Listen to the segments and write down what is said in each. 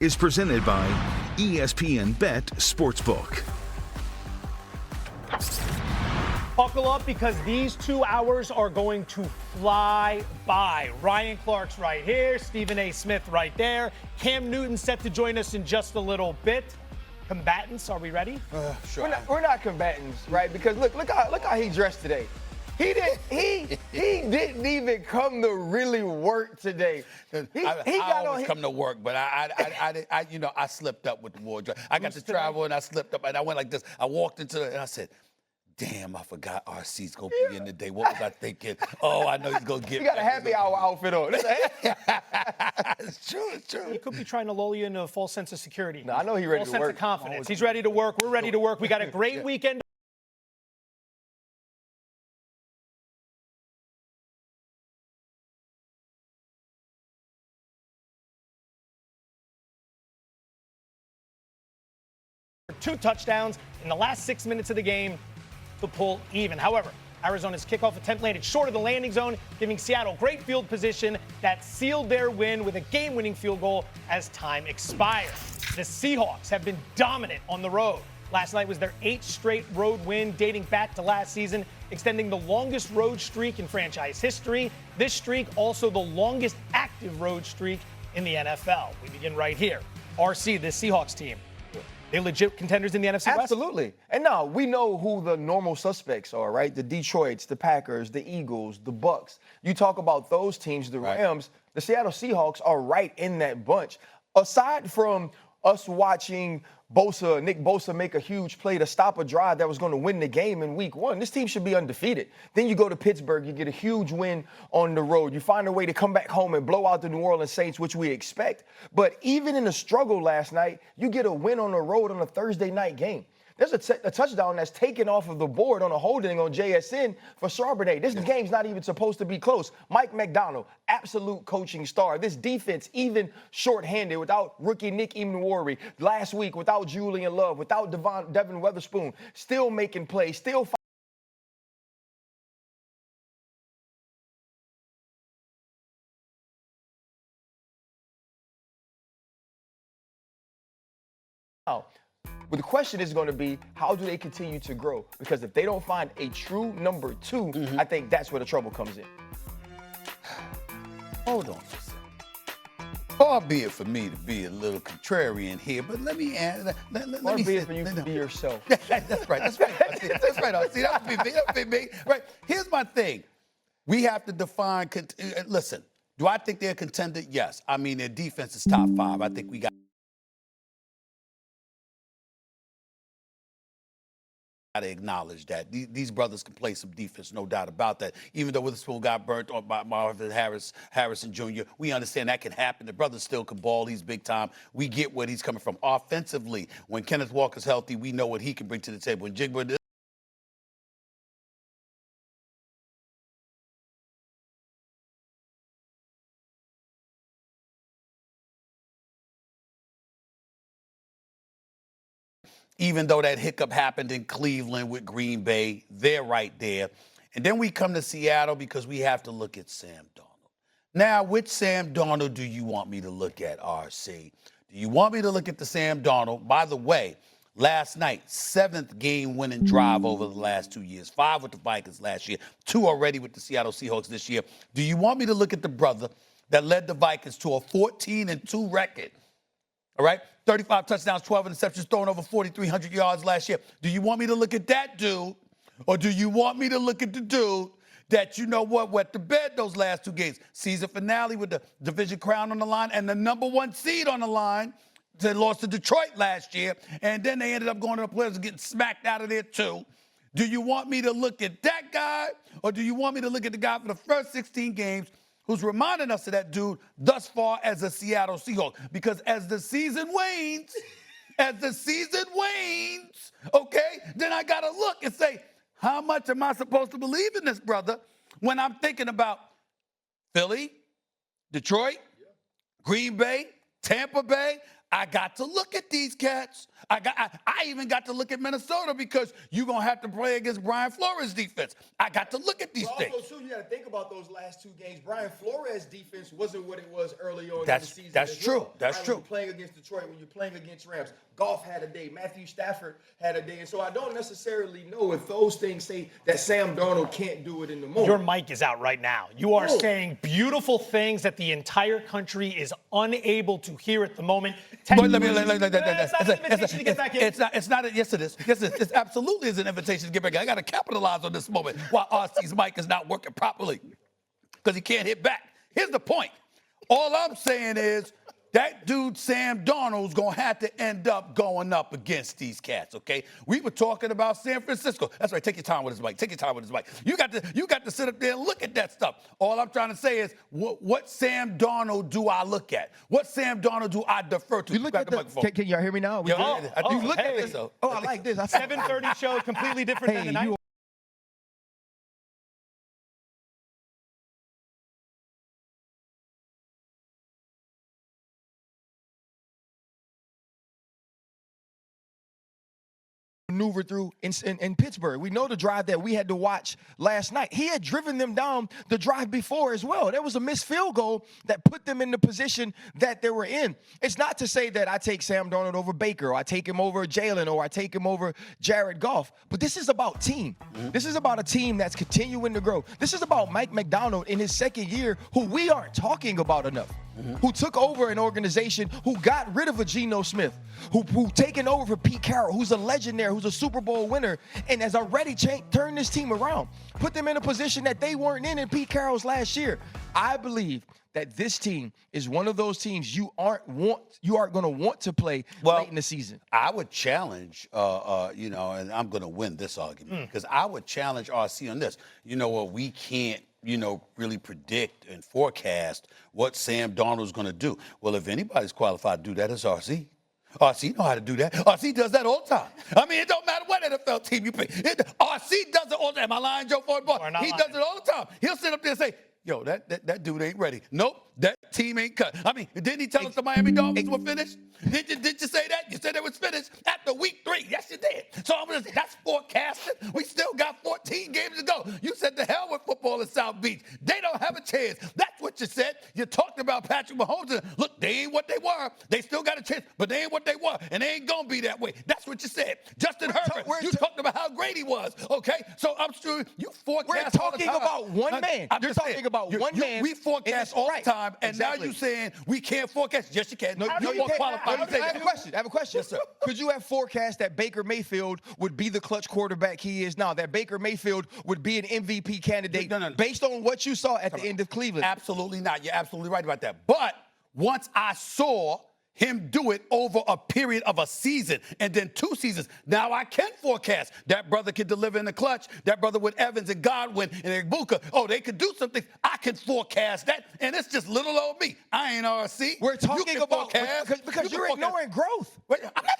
is presented by ESPN Bet Sportsbook. Buckle up because these 2 hours are going to fly by. Ryan Clark's right here, Stephen A. Smith right there. Cam Newton set to join us in just a little bit. Combatants, are we ready? Sure. We're not combatants, right? Because look how he dressed today. He didn't even come to really work today. I always come to work, but I slipped up with the wardrobe. I got to travel and I slipped up and I went like this. I walked into it and I said, damn, I forgot RC's going to be in today. What was I thinking? Oh, I know he's going to get. You got a happy hour outfit on. It's true. He could be trying to lull you into a false sense of security. No, I know he's ready to work. False sense of confidence. He's ready to work. We're ready to work. We got a great weekend. Two touchdowns in the last 6 minutes of the game to pull even. However, Arizona's kickoff attempt landed short of the landing zone, giving Seattle great field position that sealed their win with a game-winning field goal as time expired. The Seahawks have been dominant on the road. Last night was their 8th straight road win dating back to last season, extending the longest road streak in franchise history. This streak also the longest active road streak in the NFL. We begin right here. RC, this Seahawks team. They legit contenders in the NFC West? Absolutely. And now we know who the normal suspects are, right? The Detroits, the Packers, the Eagles, the Bucks. You talk about those teams, the Rams, the Seattle Seahawks are right in that bunch. Aside from us watching Nick Bosa make a huge play to stop a drive that was going to win the game in week 1. This team should be undefeated. Then you go to Pittsburgh, you get a huge win on the road. You find a way to come back home and blow out the New Orleans Saints, which we expect. But even in the struggle last night, you get a win on the road on a Thursday night game. There's a touchdown that's taken off of the board on a holding on JSN for Charbonnet. This game's not even supposed to be close. Mike McDonald, absolute coaching star. This defense, even shorthanded, without rookie Nick Emmanwori, last week, without Julian Love, without Devin Weatherspoon, still making plays, still But the question is going to be, how do they continue to grow? Because if they don't find a true number 2, I think that's where the trouble comes in. Hold on for a second. Far be it for me to be a little contrarian here, but let me add. Far be it for you to be yourself. That's right. That's right. See, that would be me. Right. Here's my thing. We have to define. Listen, do I think they're a contender? Yes. I mean, their defense is top 5. I think we got to acknowledge that. These brothers can play some defense, no doubt about that. Even though Witherspoon got burnt on by Marvin Harrison Jr., we understand that can happen. The brother still can ball. He's big time. We get where he's coming from. Offensively, when Kenneth Walker's healthy, we know what he can bring to the table. When Jigba even though that hiccup happened in Cleveland with Green Bay, they're right there. And then we come to Seattle because we have to look at Sam Darnold. Now, which Sam Darnold do you want me to look at, RC? Do you want me to look at the Sam Darnold? By the way, last night, 7th game-winning drive over the last 2 years. 5 with the Vikings last year, 2 already with the Seattle Seahawks this year. Do you want me to look at the brother that led the Vikings to a 14-2 record? All right, 35 touchdowns, 12 interceptions, throwing over 4,300 yards last year. Do you want me to look at that dude, or do you want me to look at the dude that, you know what, wet the bed those last 2 games? Season finale with the division crown on the line and the number 1 seed on the line. They lost to Detroit last year, and then they ended up going to the playoffs and getting smacked out of there too. Do you want me to look at that guy, or do you want me to look at the guy for the first 16 games who's reminding us of that dude thus far as a Seattle Seahawk? Because as the season wanes, okay, then I got to look and say, how much am I supposed to believe in this brother when I'm thinking about Philly, Detroit, Green Bay, Tampa Bay? I got to look at these cats. I even got to look at Minnesota because you're going to have to play against Brian Flores' defense. I got to look at these things. Also, too, you got to think about those last 2 games. Brian Flores' defense wasn't what it was early on in That's- the season. that's as true. well. That's Right? true. When you're playing against Detroit, when you're playing against Rams, Goff had a day. Matthew Stafford had a day. And so I don't necessarily know if those things say that Sam Darnold can't do it in the moment. Your mic is out right now. You are saying beautiful things that the entire country is unable to hear at the moment. But let me. It's not an invitation to get back in. It's not. Yes, it is. Yes, it absolutely is an invitation to get back in. I got to capitalize on this moment while RC's mic is not working properly because he can't hit back. Here's the point. All I'm saying is that dude Sam Darnold's gonna have to end up going up against these cats. Okay, we were talking about San Francisco. That's right. Take your time with his mic. Take your time with his mic. You got to sit up there and look at that stuff. All I'm trying to say is, what Sam Darnold do I look at? What Sam Darnold do I defer to? You look got at the microphone. Can y'all hear me now? Yeah, I Oh, think- you look at this. this. I like this. 7:30 show, completely different than tonight. Maneuver through in Pittsburgh. We know the drive that we had to watch last night. He had driven them down the drive before as well. There was a missed field goal that put them in the position that they were in. It's not to say that I take Sam Darnold over Baker, or I take him over Jalen, or I take him over Jared Goff. But this is about team. This is about a team that's continuing to grow. This is about Mike McDonald in his second year, who we aren't talking about enough. Who took over an organization, who got rid of a Geno Smith, who taken over for Pete Carroll, who's a legend there, who's a Super Bowl winner, and has already turned this team around, put them in a position that they weren't in Pete Carroll's last year. I believe that this team is one of those teams you aren't going to want to play late in the season. I would challenge, and I'm going to win this argument because I would challenge RC on this. You know what? We can't, really predict and forecast what Sam Darnold's going to do. Well, if anybody's qualified to do that, it's RC. RC know how to do that. RC does that all the time. I mean, it don't matter what NFL team you play. RC does it all the time. Am I lying, Joe Ford? He does it all the time. He'll sit up there and say, yo, that dude ain't ready. Nope, that team ain't cut. I mean, didn't he tell us the Miami Dolphins were finished? Did you say that? You said it was finished after week 3. Yes, you did. So that's forecasted. We still got 14 games to go. You said the hell with football in South Beach. They don't have a chance. That's what you said. You talked about Patrick Mahomes. And look, they ain't what they were. They still got a chance, but they ain't what they were, and they ain't going to be that way. That's what you said. Justin Herbert, you talked about how great he was, okay? So I'm sure you forecast We're talking about one man. You're talking about one man. We forecast all the time, and now you're saying we can't forecast. Yes, you can. No, you're you more can't. qualified. I have a question. Yes, sir. Could you have forecast that Baker Mayfield would be the clutch quarterback he is now? That Baker Mayfield would be an MVP candidate based on what you saw at the end of Cleveland? Absolutely not. You're absolutely right about that. But once I saw him do it over a period of a season and then 2 seasons, now I can forecast that brother can deliver in the clutch. That brother with Evans and Godwin and Ibuka, they could do something. I can forecast that, and it's just little old me. I ain't RC. We're talking about because you're ignoring growth.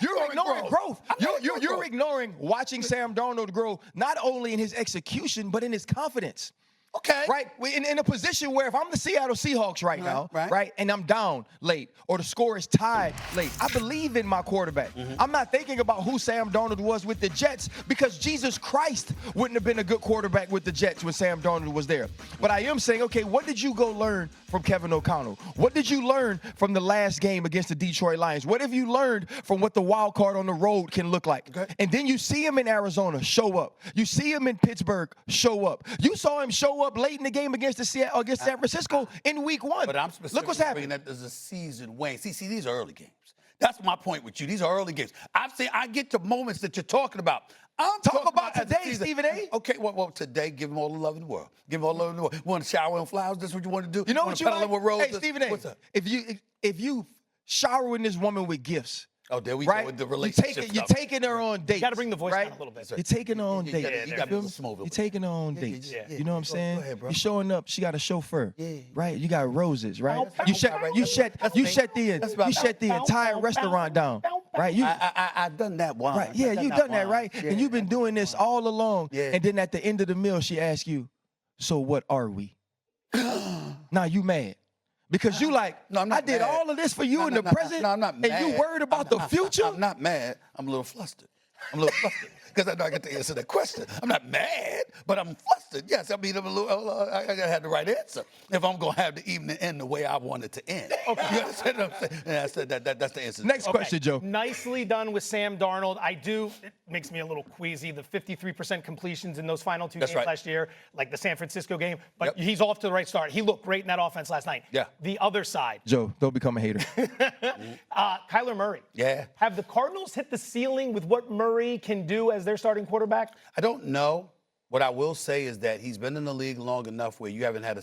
You're ignoring growth. You're ignoring watching Sam Darnold grow not only in his execution but in his confidence. Okay. Right? In a position where if I'm the Seattle Seahawks right now, right, and I'm down late or the score is tied late, I believe in my quarterback. I'm not thinking about who Sam Darnold was with the Jets because Jesus Christ wouldn't have been a good quarterback with the Jets when Sam Darnold was there. But I am saying, okay, what did you go learn from Kevin O'Connell? What did you learn from the last game against the Detroit Lions? What have you learned from what the wild card on the road can look like? Okay. And then you see him in Arizona show up. You see him in Pittsburgh show up. You saw him show up late in the game against San Francisco in week 1. But I'm specifically look what's happening. That there's a season wane. See, these are early games. That's my point with you. These are early games. I get to moments that you're talking about. I'm talking talking about today, Stephen A. Okay, well, today, give him all the love in the world. Give him all the love in the world. You want to shower in flowers? That's what you want to do? You know what you like? Hey, Stephen A. What's up? If you showering this woman with gifts. Oh, there we go with the relationship You're taking her on dates. You got to bring the voice down a little bit. You're taking her on dates. You're taking her on dates. You know what I'm saying? Go ahead, bro. You're showing up. She got a chauffeur, right? You got roses, right? You shut the entire restaurant down, right? I've done that once. Right? Yeah, you've done that, right? And you've been doing this all along. And then at the end of the meal, she asks you, "So what are we?" Now you mad. Because you like, No, I'm not I did mad. all of this for you No, in no, the no, present, no, I'm not mad. and you worried about the future? I'm not mad. I'm a little flustered. I'm a little flustered because I know I get to answer that question. I'm not mad, but I'm flustered. Yes, I mean, I'm a little, I gotta have the right answer if I'm gonna have the evening end the way I want it to end. Okay. You understand what I'm saying? And I said that's the answer. Next question, Joe. Nicely done with Sam Darnold. It makes me a little queasy, the 53% completions in those final two games last year, like the San Francisco game. But he's off to the right start. He looked great in that offense last night. Yeah. The other side. Joe, don't become a hater. Kyler Murray. Yeah. Have the Cardinals hit the ceiling with what Murray can do as their starting quarterback? I don't know. What I will say is that he's been in the league long enough where you haven't had a